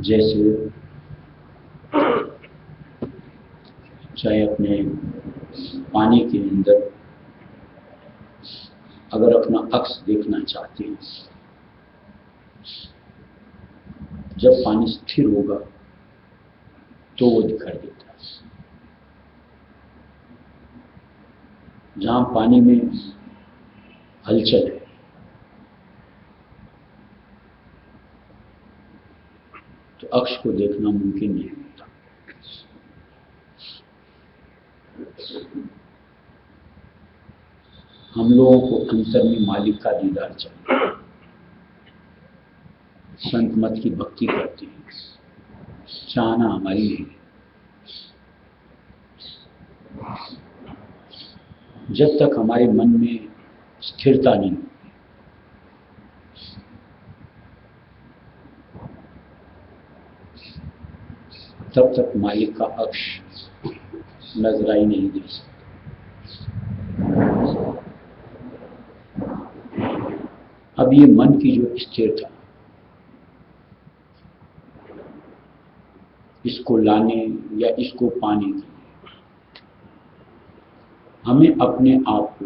जैसे चाहे अपने पानी के अंदर अगर अपना अक्स देखना चाहते हैं, जब पानी स्थिर होगा तो वो दिखाई देता है। जहां पानी में हलचल है, तो अक्ष को देखना मुमकिन नहीं होता। हम लोगों को अंतर में मालिक का दीदार चाहिए। संत मत की भक्ति करते हैं, चाहना हमारी नहीं। जब तक हमारे मन में स्थिरता नहीं होती, तब तक मालिक का अक्ष नजराई नहीं दे सकता। अब ये मन की जो स्थिरता, इसको लाने या इसको पाने के लिए हमें अपने आप को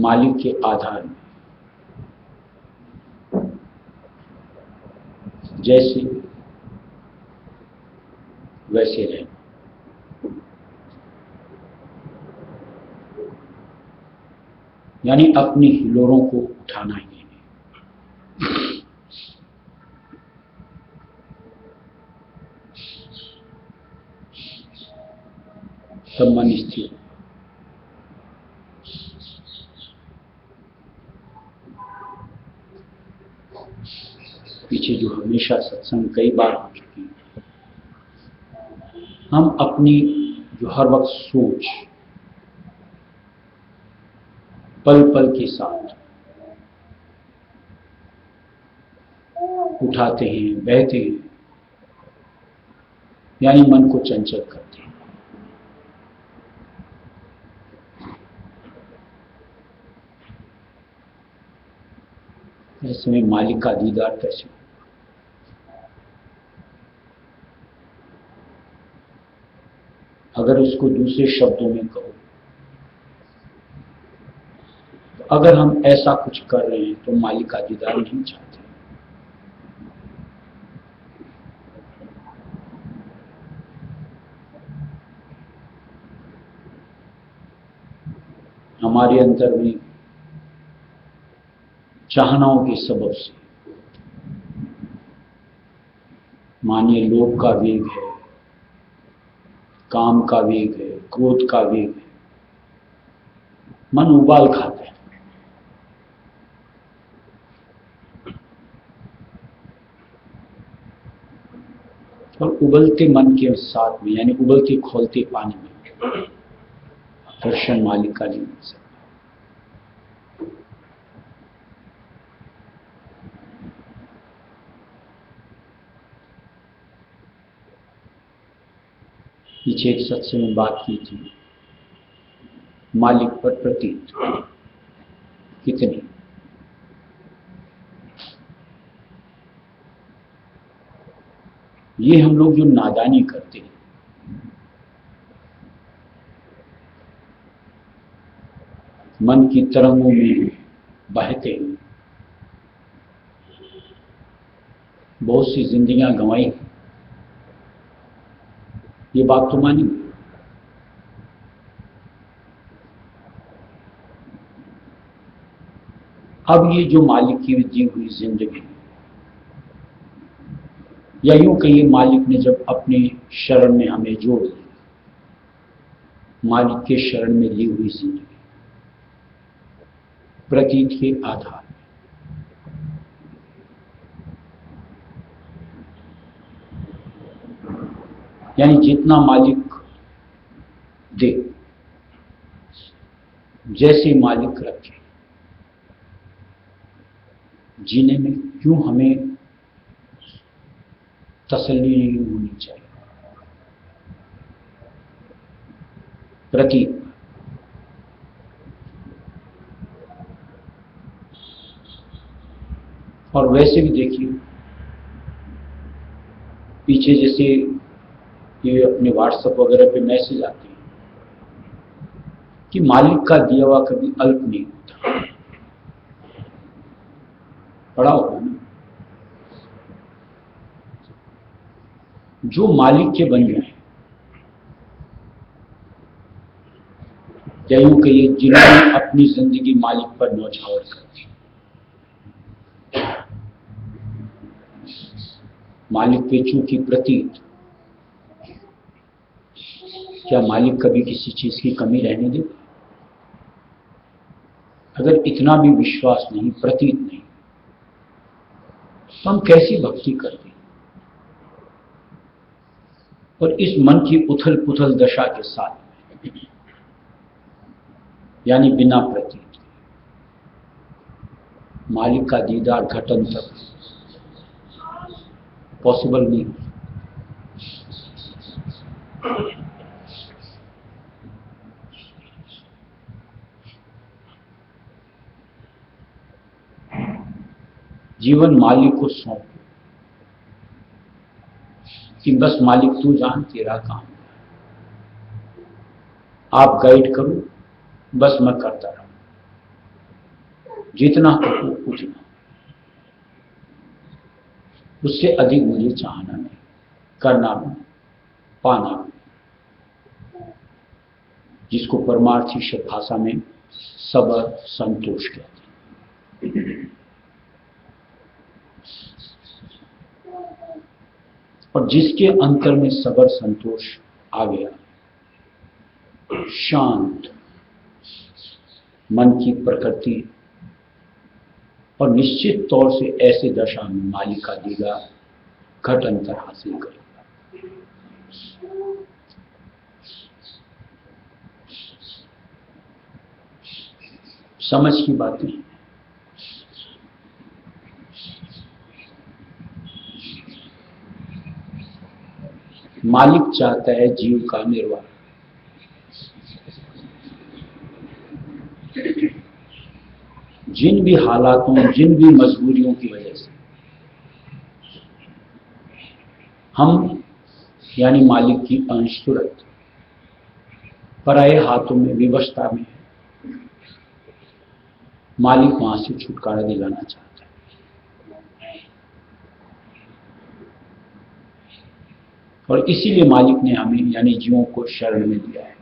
मालिक के आधार में जैसे वैसे रहना। यानी अपनी हिलोरों को उठाना ही नहीं। तब मन स्थिर। पीछे जो हमेशा सत्संग कई बार हो चुकी है, हम अपनी जो हर वक्त सोच पल पल के साथ उठाते हैं, बहते हैं, यानी मन को चंचल करते हैं। ऐसे में मालिक का दीदार कैसे हो? अगर उसको दूसरे शब्दों में कहो, तो अगर हम ऐसा कुछ कर रहे हैं तो मालिक का दीदार नहीं चाहते। हमारे अंदर में चाहनाओं के सबब से, मानिए लोभ का वेग है, काम का वेग है, क्रोध का वेग है, मन उबाल खाता है। और उबलते मन के साथ में, यानी उबलते खोलते पानी में दर्शन मालिक का नहीं मिल सकता। पीछे एक सत्संग में बात की थी, मालिक पर प्रतीत कितनी। ये हम लोग जो नादानी करते हैं, मन की तरंगों में बहते बहुत सी जिंदगियां गंवाई। ये बात तो मानी। अब ये जो मालिक की दी हुई जिंदगी, या यूं कहिए मालिक ने जब अपने शरण में हमें जोड़ लिया, मालिक के शरण में ली हुई जिंदगी प्रतीत के आधार, यानी जितना मालिक दे, जैसे मालिक रखे, जीने में क्यों हमें तसल्ली नहीं होनी चाहिए। प्रतीक और वैसे भी देखिए, पीछे जैसे ये अपने व्हाट्सएप वगैरह पे मैसेज आते हैं कि मालिक का दिया हुआ कभी अल्प नहीं होता। पढ़ा होगा ना, जो मालिक के बन जाए, या यूं कहिए जिन्होंने अपनी जिंदगी मालिक पर न्यौछावर कर दी, मालिक पे चूंकि प्रतीत, क्या मालिक कभी किसी चीज की कमी रहने दे? अगर इतना भी विश्वास नहीं, प्रतीत नहीं, तो हम कैसी भक्ति करते हैं? और इस मन की उथल पुथल दशा के साथ, यानी बिना प्रतीत, मालिक का दीदार घटन तक पॉसिबल नहीं। जीवन मालिक को सौंप कि बस मालिक तू जान, तेरा काम, आप गाइड करो, बस मैं करता रहूं, जितना हो उतना, उससे अधिक मुझे चाहना नहीं, करना नहीं, पाना नहीं, जिसको परमार्थी शब्द भाषा में सबर संतोष कहते हैं। और जिसके अंतर में सबर संतोष आ गया, शांत मन की प्रकृति, और निश्चित तौर से ऐसे दशा में मालिक का दीदा घट अंतर हासिल करेगा। समझ की बातें, मालिक चाहता है जीव का निर्वाह। जिन भी हालातों, जिन भी मजबूरियों की वजह से हम यानी मालिक की अंश तुरंत पराये हाथों में विवशता में है, मालिक वहां से छुटकारा दिलाना चाहता है। और इसीलिए मालिक ने हमें यानी जीवों को शरण में दिया है।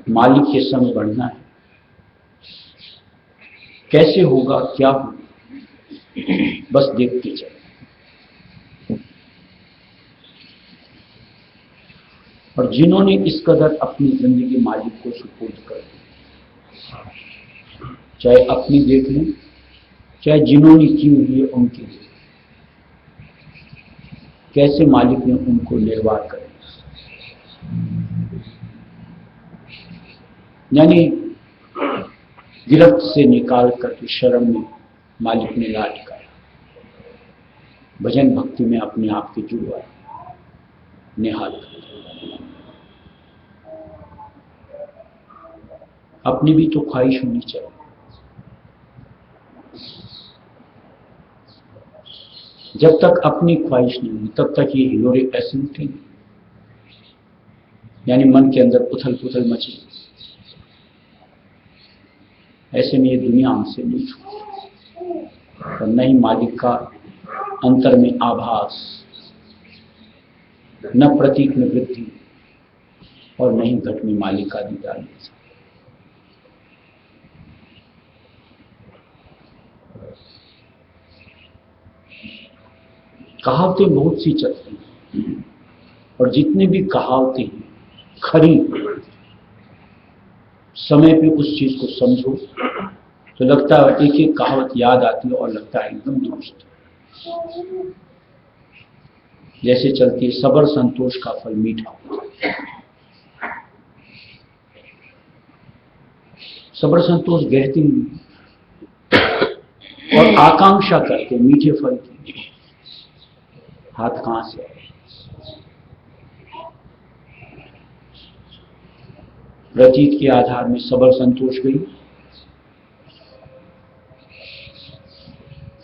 मालिक के संग बढ़ना है। कैसे होगा, क्या होगा, बस देखते चले। और जिन्होंने इस कदर अपनी जिंदगी मालिक को सुपुर्द कर दी, चाहे अपनी देख लें, चाहे जिन्होंने की हुई है उनकी देख, कैसे मालिक ने उनको निर्वाह करें, यानी गिरफ्त से निकाल करके शरण में मालिक ने ला टिकाया, भजन भक्ति में अपने आप के जुड़वाए, निहाल कर। अपनी भी तो ख्वाहिश होनी चाहिए। जब तक अपनी ख्वाहिश नहीं होगी तब तक ये हिलोरे ऐसे उठेंगे। यानी मन के अंदर उथल पुथल मची, ऐसे में ये दुनिया हमसे नहीं छूटी और न ही मालिक का अंतर में आभास, न प्रतीक में वृद्धि और न ही घट में मालिक का दीदार ले सकते। कहावतें बहुत सी चलती हैं और जितने भी कहावतें खरी, समय पे उस चीज को समझो तो लगता है एक एक कहावत याद आती है और लगता है एकदम दुरुस्त। जैसे चलती है, सबर संतोष का फल मीठा होता है। सबर संतोष गहती और आकांक्षा करके मीठे फल की हाथ कहां से आए। प्रतीत के आधार में सबर संतोष गई,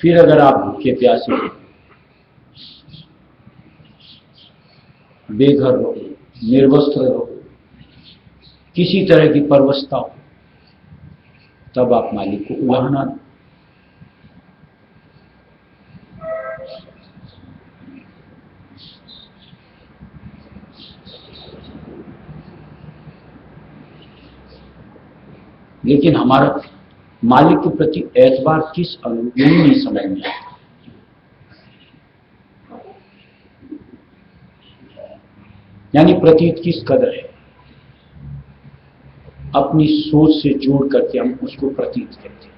फिर अगर आप भूखे प्यासे बेघर रहो, निर्वस्त्र रहो, किसी तरह की परवस्था हो, तब आप मालिक को उलाहना दो। लेकिन हमारा मालिक के प्रति एतबार किस अनुरूप नहीं समझ में आता। यानी प्रतीत किस कदर है, अपनी सोच से जोड़ करके हम उसको प्रतीत कहते हैं,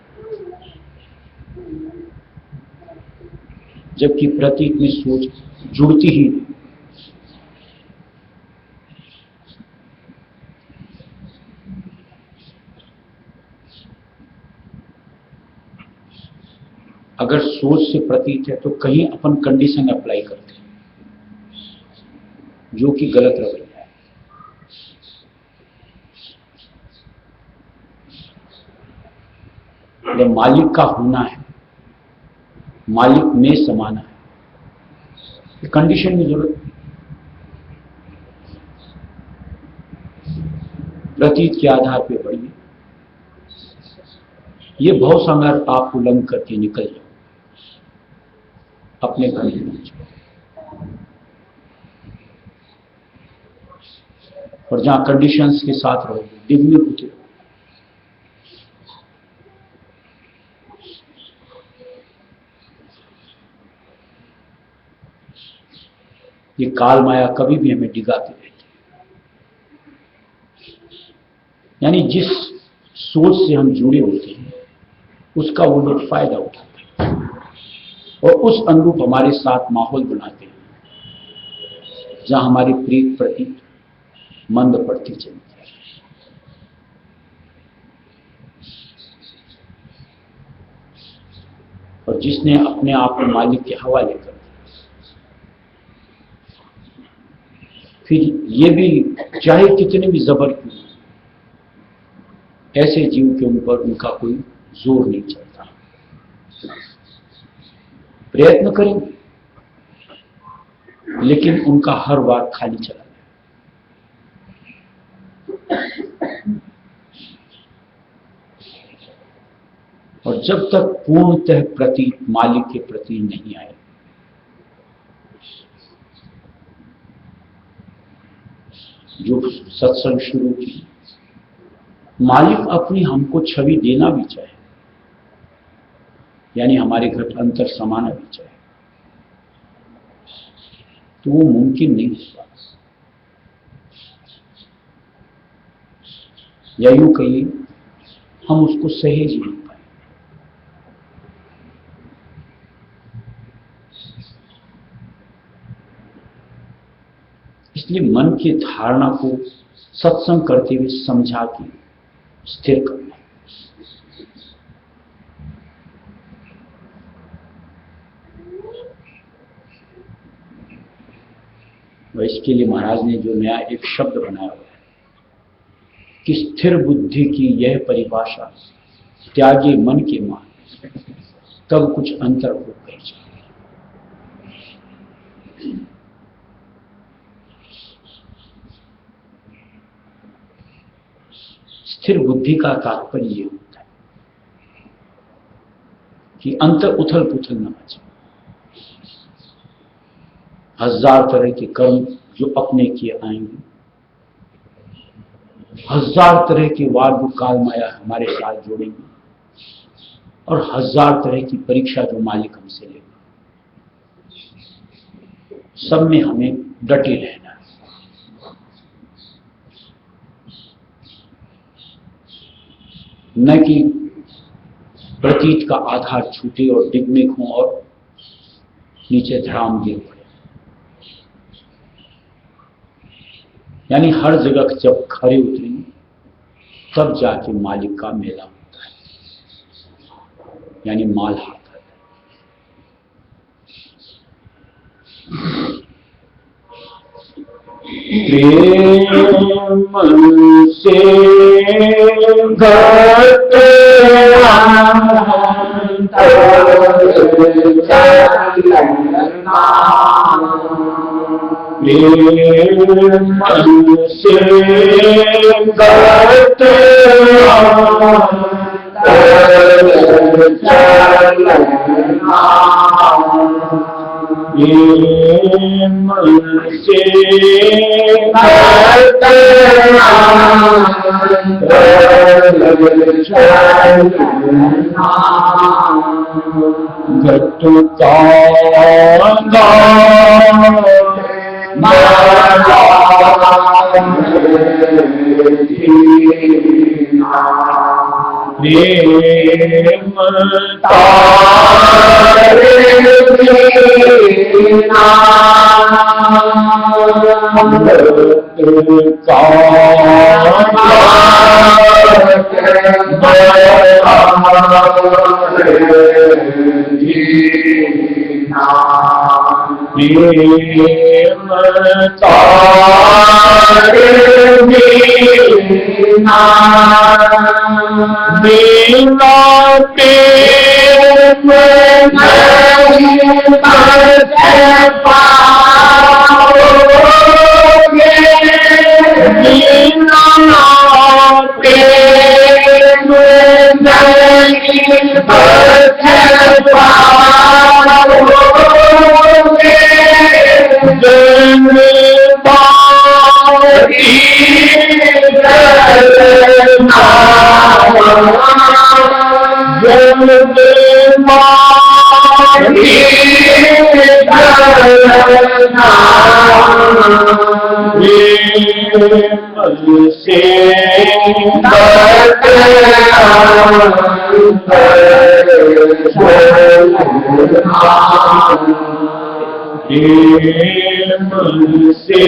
जबकि प्रतीत में सोच जुड़ती ही नहीं। अगर सोच से प्रतीत है तो कहीं अपन कंडीशन अप्लाई करते हैं, जो कि गलत रवैया है। जब मालिक का होना है, मालिक में समाना है, कंडीशन की जरूरत नहीं। प्रतीत के आधार पे बढ़िए, ये भव सागर आप उल्लंघ करके निकल जाओ, अपने घर में पहुंचो और जहां कंडीशंस के साथ रहोगे डिग्री होते रहो। ये काल माया कभी भी हमें डिगाती रहती है। यानी जिस सोच से हम जुड़े होते हैं उसका वो लोग फायदा उठाते हैं और उस अनुरूप हमारे साथ माहौल बनाते हैं जहां हमारी प्रीत प्रति मंद पड़ती चलती है। और जिसने अपने आप को मालिक के हवाले कर दिया, फिर ये भी चाहे कितने भी जबर क्यों, ऐसे जीव के ऊपर उनका कोई जोर नहीं चलता। प्रयत्न करेंगे लेकिन उनका हर बार खाली चला जाए। और जब तक पूर्णतः प्रतीत मालिक के प्रति नहीं आए, जो सत्संग शुरू की, मालिक अपनी हमको छवि देना भी चाहे, यानी हमारे घट अंतर समाना भी चाहे, तो वो मुमकिन नहीं होगा। या यूं कहिए, हम उसको सहेज नहीं पाए। इसलिए मन की धारणा को सत्संग करते हुए समझा के स्थिर करना। और इसके लिए महाराज ने जो नया एक शब्द बनाया हुआ है कि स्थिर बुद्धि की यह परिभाषा त्यागे मन के मान, तब कुछ अंतर हो गई। फिर बुद्धि का तात्पर्य ये होता है कि अंतर उथल पुथल न मचे। हजार तरह के कर्म जो अपने किए आएंगे, हजार तरह के वाद काल माया हमारे साथ जोड़ेंगे, और हजार तरह की परीक्षा जो मालिक हमसे लेगा, सब में हमें डटे रहना है। न कि प्रतीत का आधार छूटे और डिगने हों और नीचे धड़ाम गिर पड़े। यानी हर जगह जब खरे उतरेंगे तब जाके मालिक का मेला होता है, यानी माल हाथ आता है। प्रेम से घटे मन से करते मन से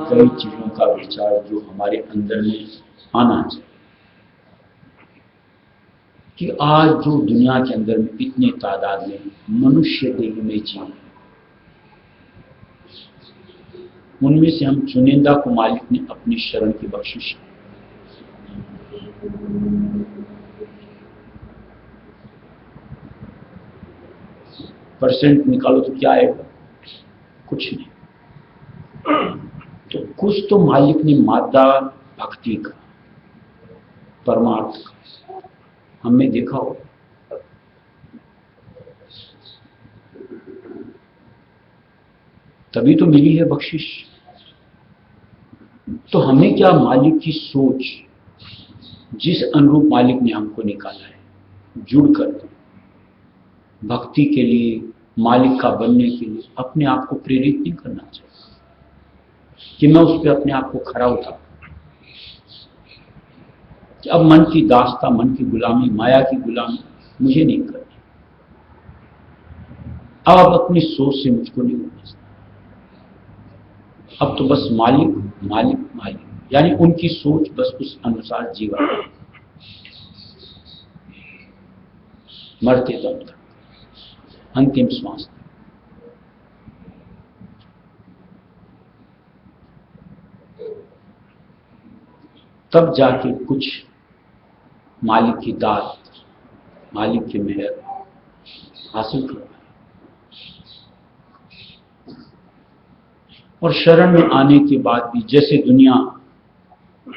कई चीजों का विचार जो हमारे अंदर में आना चाहिए कि आज जो दुनिया के अंदर में इतनी तादाद में मनुष्य देह में जीव, उनमें से हम चुनिंदा को मालिक ने अपनी शरण की बख्शिश परसेंट निकालो तो क्या आएगा? कुछ नहीं। तो कुछ तो मालिक ने मादा भक्ति का, परमार्थ का हमने देखा हो। तभी तो मिली है बख्शिश। तो हमें क्या मालिक की सोच, जिस अनुरूप मालिक ने हमको निकाला है, जुड़कर भक्ति के लिए, मालिक का बनने के लिए अपने आप को प्रेरित नहीं करना चाहिए कि मैं उस पर अपने आप को खरा उठाऊं कि अब मन की दास्ता, मन की गुलामी, माया की गुलामी मुझे नहीं करनी। अब अपनी सोच से मुझको नहीं होना। अब तो बस मालिक मालिक मालिक, यानी उनकी सोच बस उस अनुसार जीवन, मरते दम तक, अंतिम श्वास। तब जाके कुछ मालिक की दात, मालिक की मेहर हासिल करवाया। और शरण में आने के बाद भी जैसे दुनिया,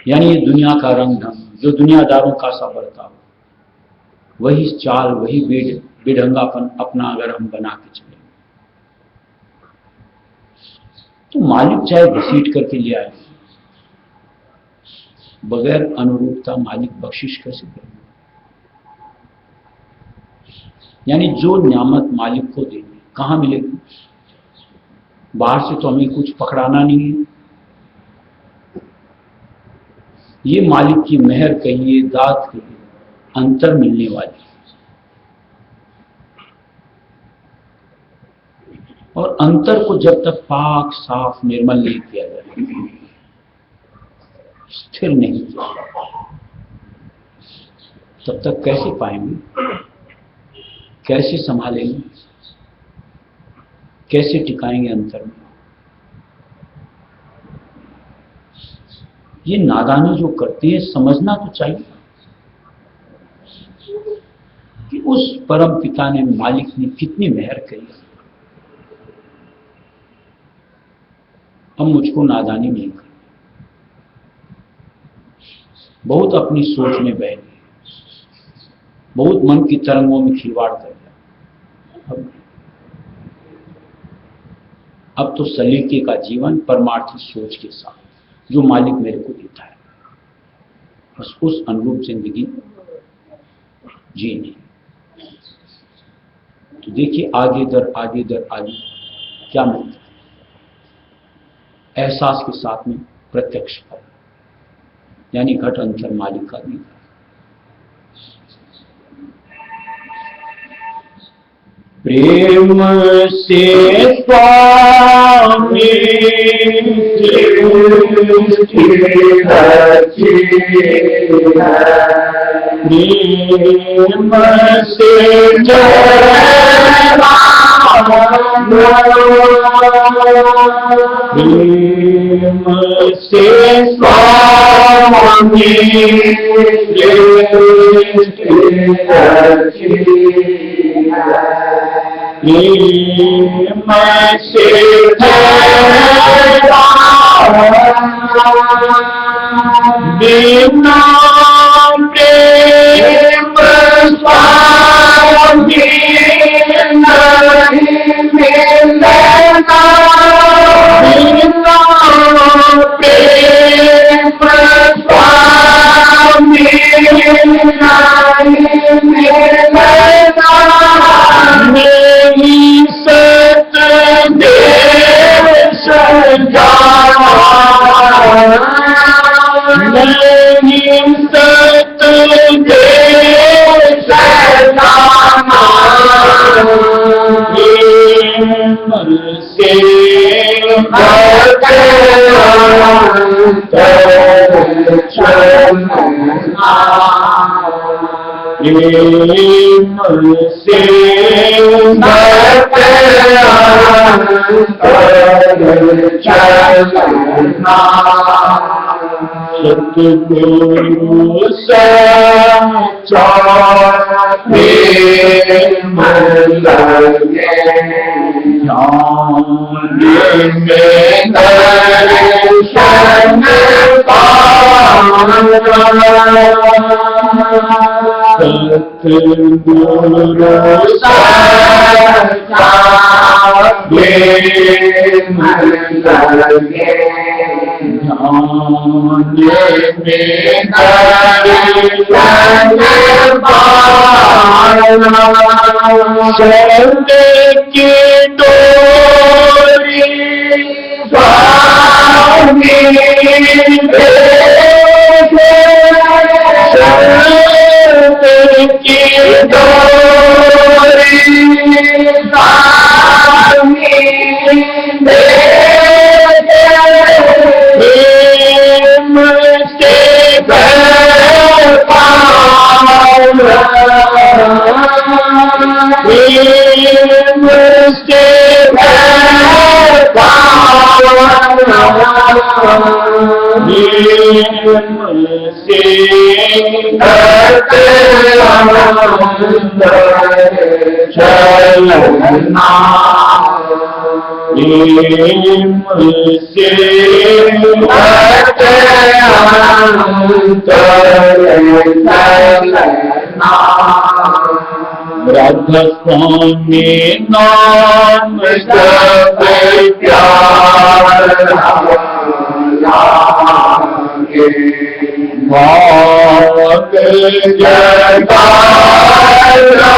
यानी ये दुनिया का रंग ढंग, जो दुनियादारों का सा बर्ताव, वही चाल, वही बेढंगापन अपना अगर हम बना के चले तो मालिक चाहे घसीट करके ले आए, बगैर अनुरूपता मालिक बख्शिश कैसे करेंगे? यानी जो नियामत मालिक को देंगे कहां मिलेगी? बाहर से तो हमें कुछ पकड़ाना नहीं है। ये मालिक की मेहर कहिए, दात कहिए, अंतर मिलने वाली है। और अंतर को जब तक पाक साफ निर्मल नहीं किया जाए, स्थिर नहीं किया जाए, तब तक कैसे पाएंगे? कैसे संभालेंगे? कैसे टिकाएंगे अंतर में? ये नादानी जो करते हैं, समझना तो चाहिए कि उस परम पिता ने, मालिक ने कितनी मेहर करी। हम मुझको नादानी नहीं करते, बहुत अपनी सोच में बह गए, बहुत मन की तरंगों में खिलवाड़ कर दिया। अब तो सलीके का जीवन परमार्थी सोच के साथ जो मालिक मेरे को देता है, बस उस अनुरूप जिंदगी जीनी। तो देखिए आगे दर आगे क्या मिलता है? एहसास के साथ में प्रत्यक्ष फल, यानी घट अंतर मालिक का दीदार। प्रेम से स्वामी प्रेम से प्रेम से स्वामी प्रेम से बिना प्रेम स्वामी नहीं मिलना, बिना प्रेम स्वामी नहीं मिलना। नहीं सतदेव सजाना, नहीं सतदेव सजाना, प्रेम से प्रेम से चलना, सतगुरु सच्चा प्रेम लगे, जाने में दर्शन पाना, सतगुरु सच्चा प्रेम लगे, जाने में दर्शन पाना, चलने की डोरी स्वामी चलने की डोरी स्वामी प्रेम से प्रेम से से करते चलना, से करते चलना। राधा स्वामी नाम जप प्यार लागे, भाग जगाए राधा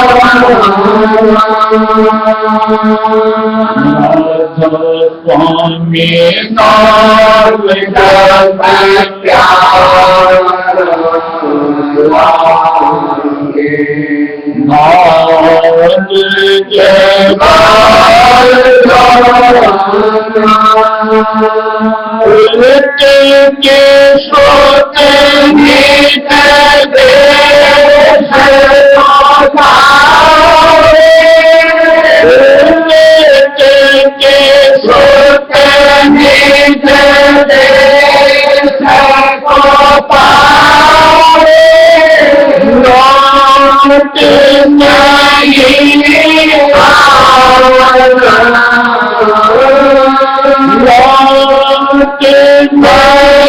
स्वामी नाम जप प्यार लागे, भाग उल्टे के सोते गीत देश उल्टे के सोते गीत देश को पावे, लौट नहीं लौट नहीं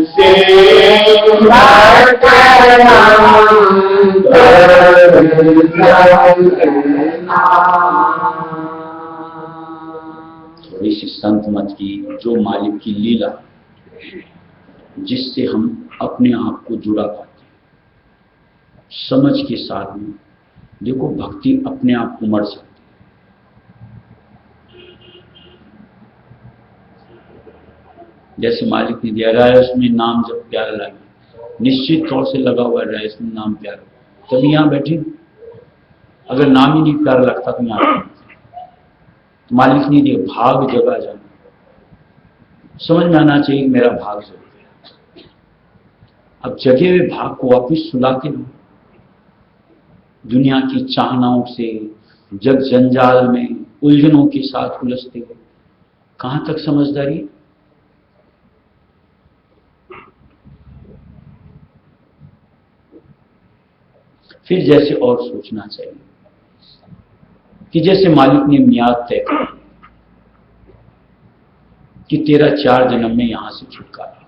से थोड़ी सी संत मत की, जो मालिक की लीला जिससे हम अपने आप को जुड़ा पाते हैं समझ के साथ में। देखो भक्ति अपने आप उमड़ सकती है। जैसे मालिक ने दिया रायस में नाम जब प्यारा लगे, निश्चित तौर से लगा हुआ रायस में नाम प्यारा, तभी यहां बैठे। अगर नाम ही नहीं प्यारा लगता तो यहां तो मालिक ने दिया भाग जगा जाना। समझ में आना चाहिए मेरा भाग जग गया। अब जगे हुए भाग को वापिस सुला के दो। दुनिया की चाहनाओं से जग जंजाल में उलझनों के साथ उलझते हुए कहां तक समझदारी। फिर जैसे और सोचना चाहिए कि जैसे मालिक ने मियाद तय कर कि तेरा 4 जन्म में यहां से छुटकारा,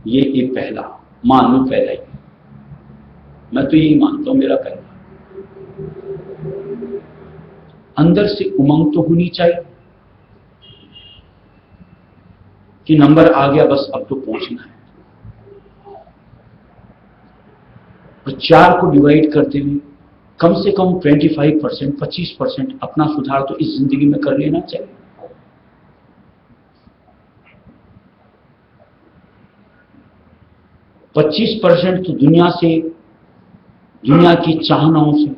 ये पहला मान लो, पहला ही मैं तो यही मानता हूं मेरा पहला। अंदर से उमंग तो होनी चाहिए कि नंबर आ गया, बस अब तो पहुंचना है। और 4 को डिवाइड करते हुए कम से कम 25%, 25% अपना सुधार तो इस जिंदगी में कर लेना चाहिए। तो 25% तो दुनिया से, दुनिया की चाहनाओं से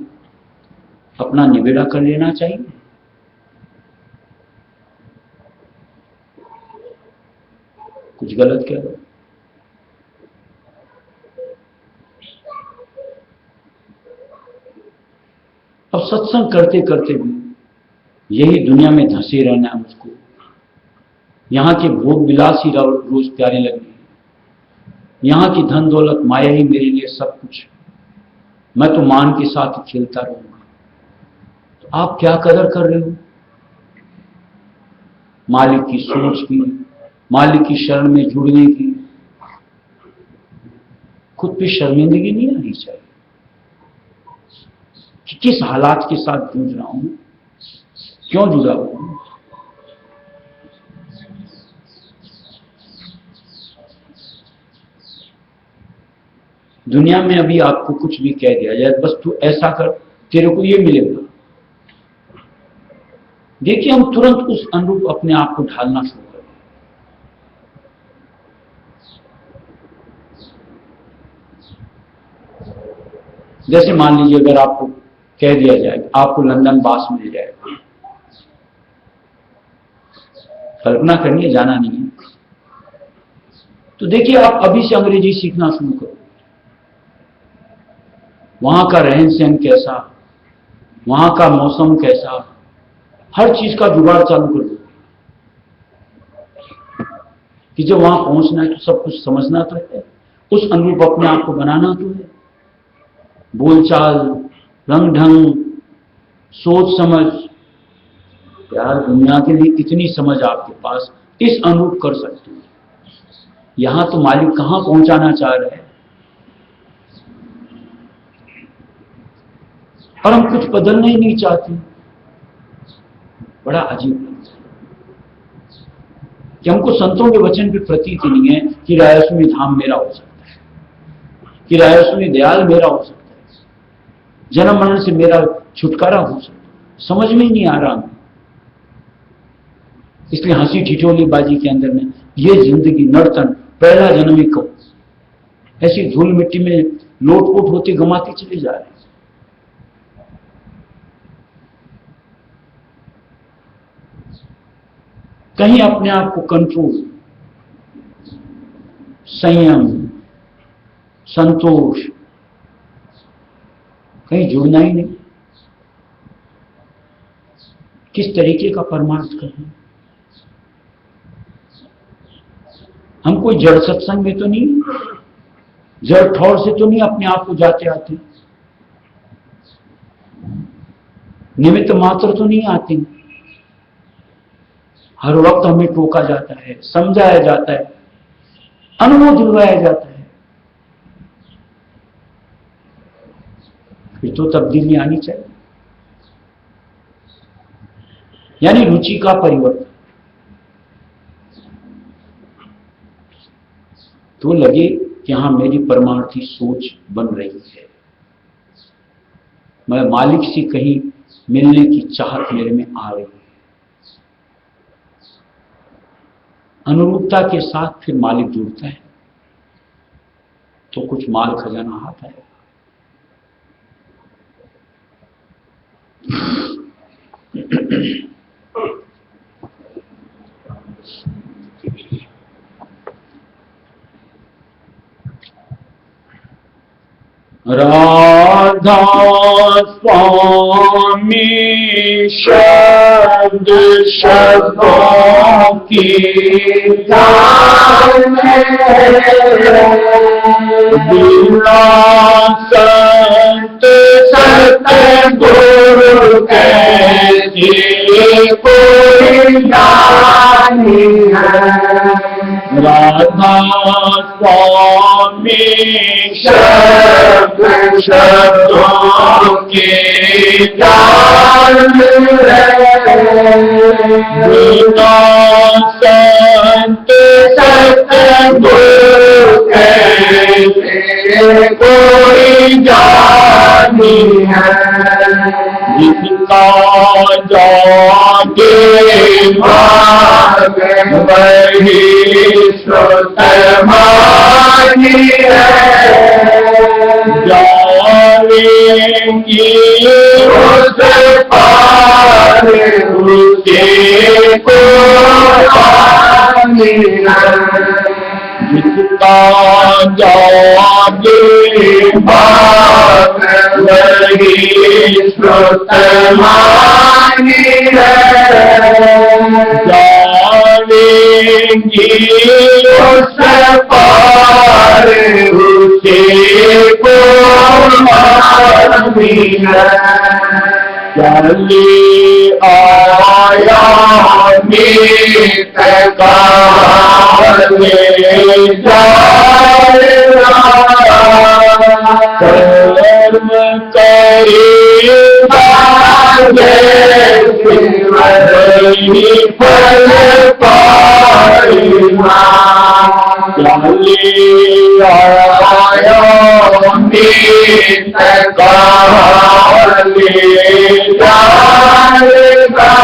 अपना निबेड़ा कर लेना चाहिए। कुछ गलत कह रहा हूं? अब सत्संग करते करते भी यही दुनिया में धंसे रहना है मुझको। यहां के भोग विलास ही रोज प्यारे लगने, यहां की धन दौलत माया ही मेरे लिए सब कुछ, मैं तो मान के साथ खेलता रहूंगा। तो आप क्या कदर कर रहे हो मालिक की सोच की, मालिक की शरण में जुड़ने की? खुद पे शर्मिंदगी नहीं आनी चाहिए कि किस हालात के साथ जूझ रहा हूं, क्यों जुड़ा हुआ हूं। दुनिया में अभी आपको कुछ भी कह दिया जाए, बस तू ऐसा कर तेरे को ये मिलेगा, देखिए हम तुरंत उस अनुरूप अपने आप को ढालना शुरू कर दें। जैसे मान लीजिए अगर आपको कह दिया जाए आपको लंदन बास मिल जाएगा, कल्पना करनी है, जाना नहीं है। तो देखिए, आप अभी से अंग्रेजी सीखना शुरू करो। वहां का रहन सहन कैसा, वहां का मौसम कैसा, हर चीज का जुगाड़ चालू कर दो कि जब वहां पहुंचना है तो सब कुछ समझना तो है, उस अनुरूप अपने आप को बनाना तो है। बोलचाल, रंग ढंग, सोच समझ, यार दुनिया के लिए कितनी समझ आपके पास, इस अनुरूप कर सकते हो। यहां तो मालिक कहां पहुंचाना चाह रहे हैं और हम कुछ बदलना ही नहीं चाहते। बड़ा अजीब लगता है कि हमको संतों के वचन पे प्रतीति नहीं है कि रायस्वामी धाम मेरा हो सकता है, कि रायस्वामी दयाल मेरा हो सकता है, जन्म मरण से मेरा छुटकारा हो सकता है। समझ में ही नहीं आ रहा हमें। इसलिए हंसी ठिठोली बाजी के अंदर में ये जिंदगी नर्तन, पहला जन्म ही कब, ऐसी धूल मिट्टी में लोटपोट होते गमाते चले जा रहे हैं। कहीं अपने आप को कंट्रोल, संयम, संतोष, कहीं जुड़ना ही नहीं। किस तरीके का परमार्थ करना। हम कोई जड़ सत्संग में तो नहीं, जड़ ठौर से तो नहीं अपने आप को जाते आते, निमित्त मात्र तो नहीं आते। हर वक्त हमें टोका जाता है, समझाया जाता है, अनुभव दिलवाया जाता है। फिर तो तब्दीली आनी चाहिए, यानी रुचि का परिवर्तन। तो लगे कि हाँ मेरी परमार्थी सोच बन रही है, मैं मालिक से कहीं मिलने की चाहत मेरे में आ रही है। अनुरूपता के साथ फिर मालिक जुड़ता है तो कुछ माल खजाना हाथ आएगा। राधा स्वामी शब्द शब्दों की जान बिना संत सतगुरु कैसी कोई जानी है। राधा स्वामी शब्द शब्दों की जान बिना संत सतगुरु कैसे कोई जानी है। जिसका जागे भाग वही श्रुत मानी है। जानेंगी उस पार उसे को पानी है। जिसका जागे भाग वही श्रुत मानी है। जानेंगी उस पार उसे को मानी है। चली आया मीत काले जाया कर्म करे वही फल पाइना। चली आया मीत काले जाएगा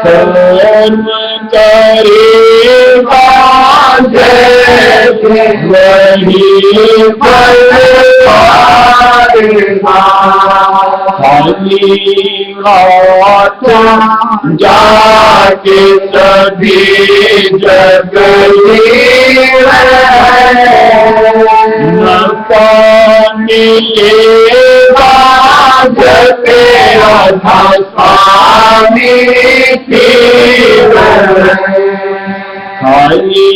कर्म करेगा जैसे वही फल पाएगा। खाली हाथ जाके सभी जग न मिलेगा जग राधा स्वामी तीर खाली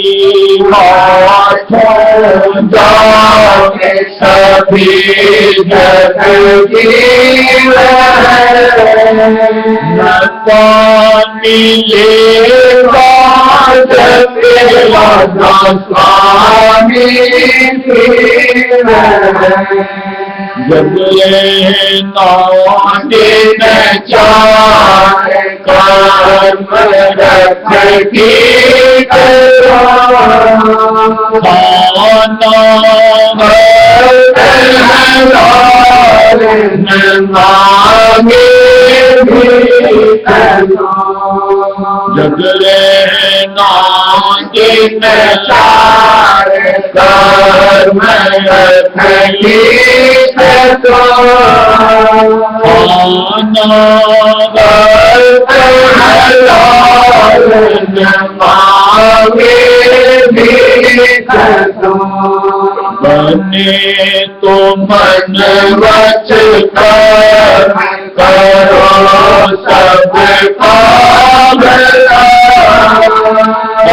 हाथों जाके सभी जग न मिलेगा जग राधा स्वामी जब दिन चार कर्म रख की मांगे जगले दिन चार कर्म रखली मांगे बने तो मन वच करो सब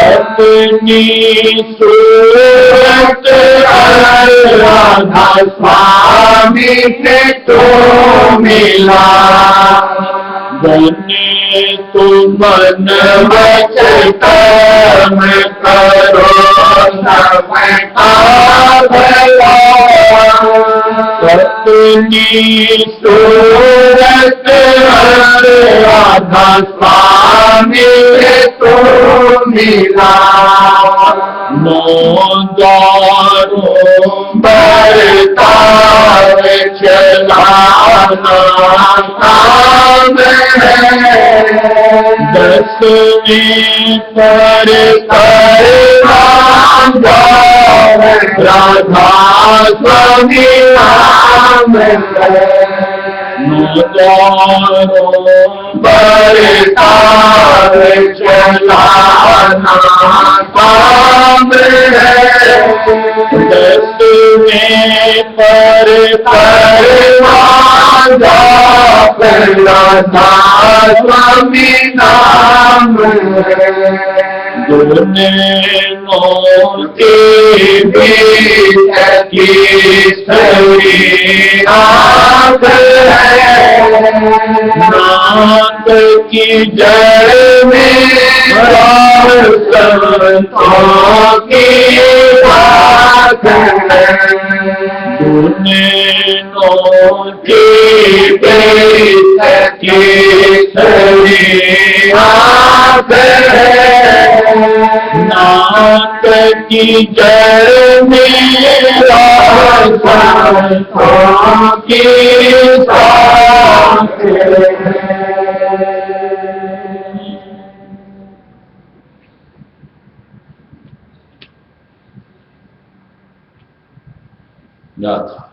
अपनी सूरत राधा स्वामी से तो मिला बने तो मन वच कर्म करो सब अपनी सूरत राधा स्वामी से तो मिला नौदारों बरताव चलाना काम है 10वें पर राधा स्वामी नाम बरताव चलाना काम है 10वें पर राधा स्वामी नाम दोनों के बीच की आँख है नाक की जड़ में संतों की बात है दोनों के बीच की आँख है नाक की जड़ में संतों की साथ राधा